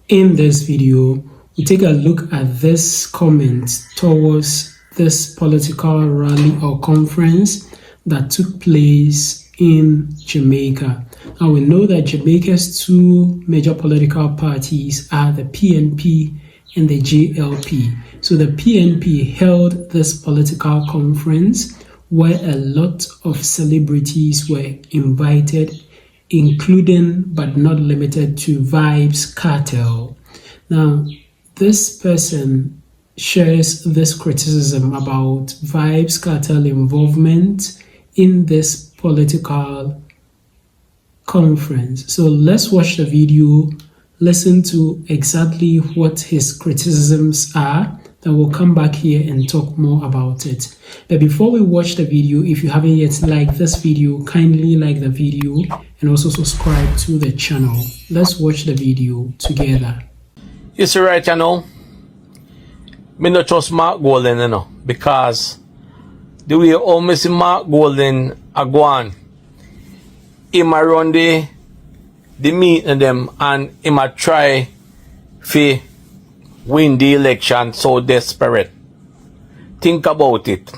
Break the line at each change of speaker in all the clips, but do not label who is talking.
In this video, we take a look at this comment towards this political rally or conference that took place in Jamaica. Now we know that Jamaica's two major political parties are the PNP and the JLP. So the PNP held this political conference where a lot of celebrities were invited, including but not limited to Vybz Kartel. Now, this person shares this criticism about Vybz Kartel involvement in this political conference. So let's watch the video, listen to exactly what his criticisms are. Then we'll come back here and talk more about it. But before we watch the video, if you haven't yet liked this video, kindly like the video and also subscribe to the channel. Let's watch the video together.
You see right, you know, me not trust Mark Golden, you know, because the way how me see Mark Golden a go on, him a run the meeting them and him a try to win the election so desperate. Think about it.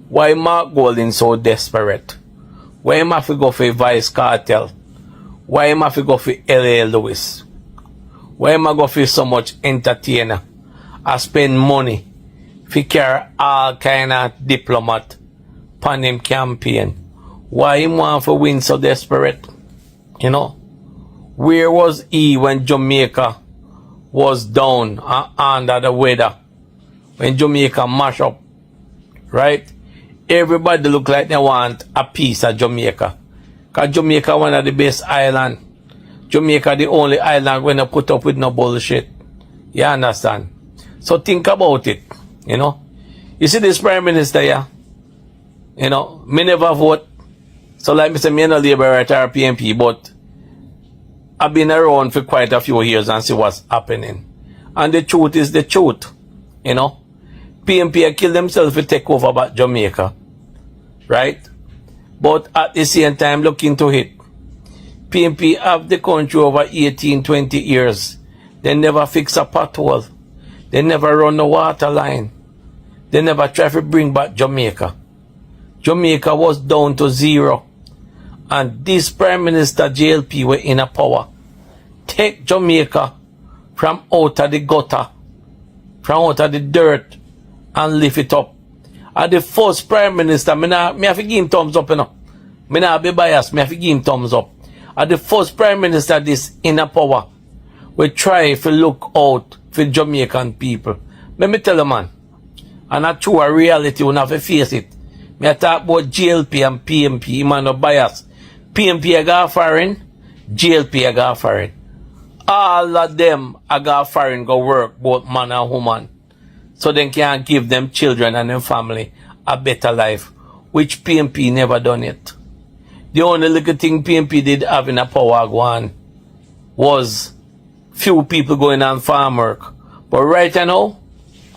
Why Mark Golden so desperate? Why him have to go for Vybz Kartel? Why him have to go for L.A. Lewis? Why him go for so much entertainer? I spend money to carry all kind of diplomat on him campaign. Why him want to win so desperate? You know? Where was he when Jamaica was down under the weather? When Jamaica mash up, right? Everybody look like they want a piece of Jamaica. Because Jamaica one of the best island. Jamaica the only island when they put up with no bullshit. You understand? So think about it, you know. You see this Prime Minister here? You know, me never vote. So like me say, me no Labour right or PNP, but I've been around for quite a few years and see what's happening. And the truth is the truth, you know. PNP kill themselves to take over back Jamaica, right? But at the same time, look into it. PNP have the country over 18, 20 years. They never fix a pothole. They never run a water line. They never try to bring back Jamaica. Jamaica was down to zero. And this Prime Minister JLP were in a power. Take Jamaica from out of the gutter, from out of the dirt, and lift it up. And the first Prime Minister, me have to give him thumbs up, you know. Me not be biased, me have to give him thumbs up. And the first Prime Minister this in a power will try to look out for Jamaican people. Let me tell you, man, and a true reality, we have to face it. Me talk about JLP and PNP, man, no bias. PNP a go foreign, JLP a go foreign. All of them a go foreign go work, both man and woman. So they can give them children and their family a better life, which PNP never done it. The only little thing PNP did have in a power one was few people going on farm work. But right now,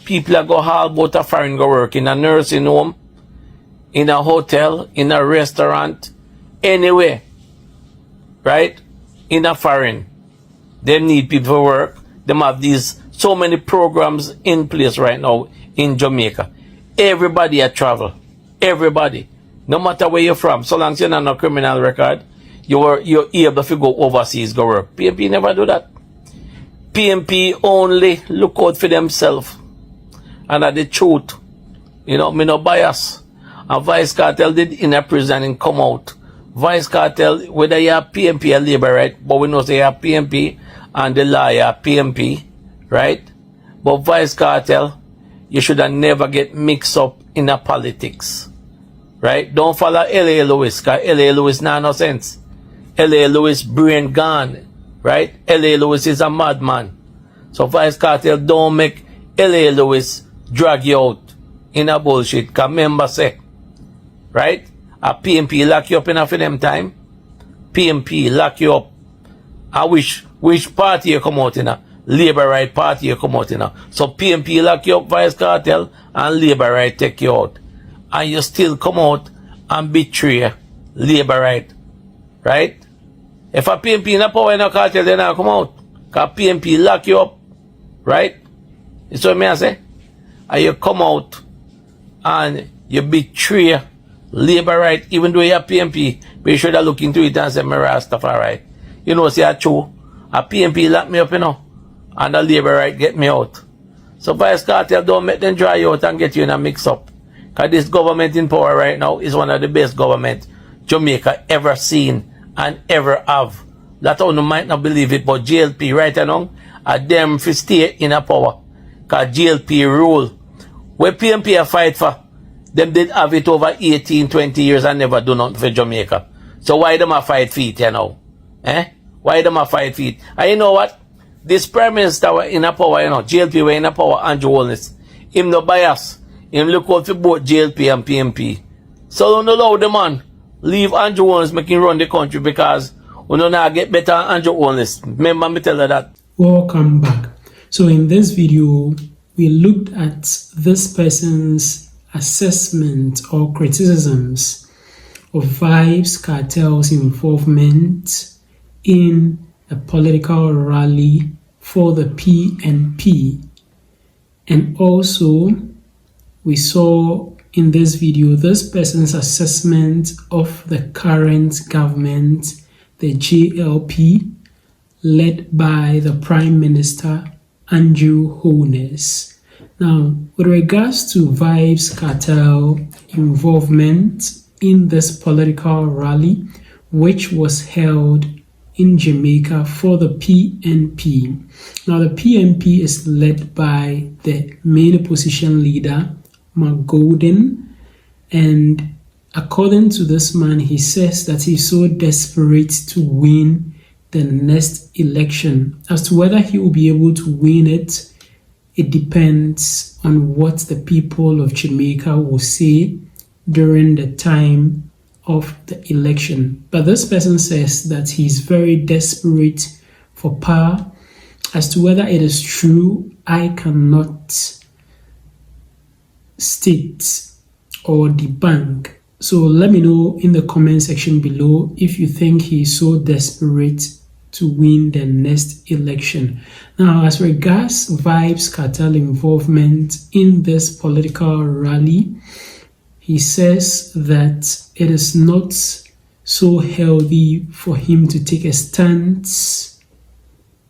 people are go all about a foreign go work in a nursing home, in a hotel, in a restaurant, anywhere, right? In a foreign. They need people to work. They have these so many programs in place right now in Jamaica. Everybody a travel. Everybody. No matter where you're from, so long as you're not on a criminal record, you're able to go overseas, go work. PNP never do that. PNP only look out for themselves. And that's the truth. You know, me no bias. And Vybz Kartel did in a prison and come out. Vybz Kartel, whether you have PNP or Labour, right? But we know say you have PNP and the law you have PNP, right? But Vybz Kartel, you should have never get mixed up in a politics. Right? Don't follow L.A. Lewis, because L.A. Lewis not no sense. L.A. Lewis brain gone. Right? L.A. Lewis is a madman. So Vybz Kartel don't make L.A. Lewis drag you out in a bullshit. Because member say, right? A PNP lock you up enough for them time. PNP lock you up. I which party you come out in a? Labour Right party you come out in a. So PNP lock you up, Vybz Kartel, and Labour Right take you out. And you still come out and betray Labour Right. Right? If a PNP in a power in a cartel, they not come out. Because PNP lock you up, right? That's what I say. And you come out and you betray labor right, even though you're PNP, but you should have looked into it and say, Rastafari. You know, say, true. A PNP lock me up, you know, and the labor right get me out. So Vice Cartel, don't make them dry out and get you in a mix-up. Because this government in power right now is one of the best government Jamaica ever seen and ever have. That one might not believe it, but JLP right now, them for stay in a power. Because JLP rule. Where PNP fight for, them did have it over 18, 20 years and never do nothing for Jamaica. So why them a fight for it, you know? Why them a fight for it? And you know what? This Prime Minister were in a power, you know, JLP were in a power, Andrew Holness. Him no bias. Him look out for both JLP and PNP. So don't allow the man leave Andrew Holness making run the country because we don't now get better Andrew Holness. Remember me tell her that.
Welcome back. So in this video, we looked at this person's assessment or criticisms of Vybz Kartel's involvement in a political rally for the PNP. And also, we saw in this video this person's assessment of the current government, the JLP, led by the Prime Minister, Andrew Holness. Now, with regards to Vybz Kartel involvement in this political rally, which was held in Jamaica for the PNP. Now, the PNP is led by the main opposition leader, Mark Golden, and according to this man, he says that he's so desperate to win the next election. As to whether he will be able to win it, it depends on what the people of Jamaica will say during the time of the election. But this person says that he's very desperate for power. As to whether it is true, I cannot state or debunk. So let me know in the comment section below if you think he's so desperate to win the next election. Now, as regards Vybz Kartel involvement in this political rally, he says that it is not so healthy for him to take a stance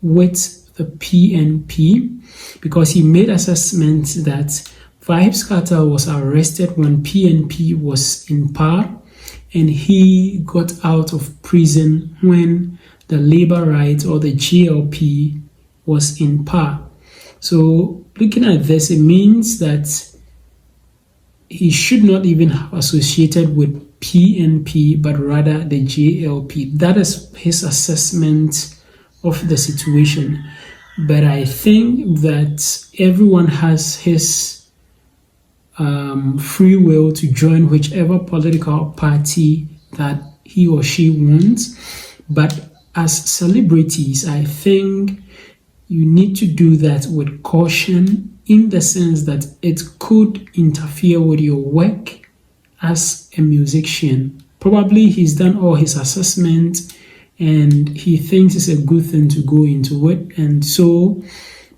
with the PNP because he made assessment that Vybz Kartel was arrested when PNP was in power and he got out of prison when the Labour Right or the JLP was in power. So looking at this, it means that he should not even have associated with PNP, but rather the JLP. That is his assessment of the situation. But I think that everyone has his free will to join whichever political party that he or she wants. But as celebrities, I think you need to do that with caution, in the sense that it could interfere with your work as a musician. Probably he's done all his assessment and he thinks it's a good thing to go into it. And so,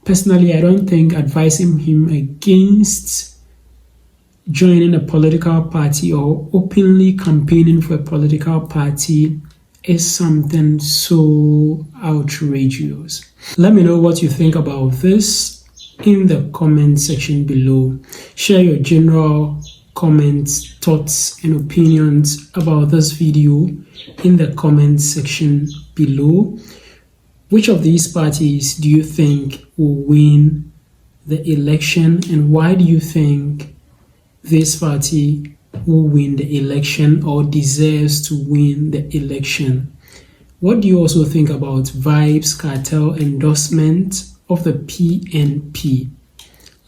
personally, I don't think advising him against joining a political party or openly campaigning for a political party is something so outrageous. Let me know what you think about this in the comment section below. Share your general comments, thoughts, and opinions about this video in the comment section below. Which of these parties do you think will win the election, and why do you think this party will win the election or deserves to win the election? What do you also think about Vybz Kartel endorsement of the PNP?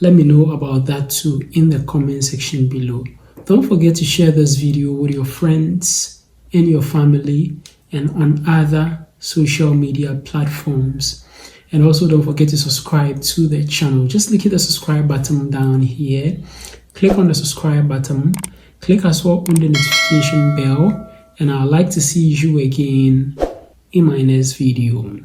Let me know about that too in the comment section below. Don't forget to share this video with your friends and your family and on other social media platforms. And also don't forget to subscribe to the channel. Just click the subscribe button down here. Click on the subscribe button. Click as well on the notification bell. And I'd like to see you again in my next video.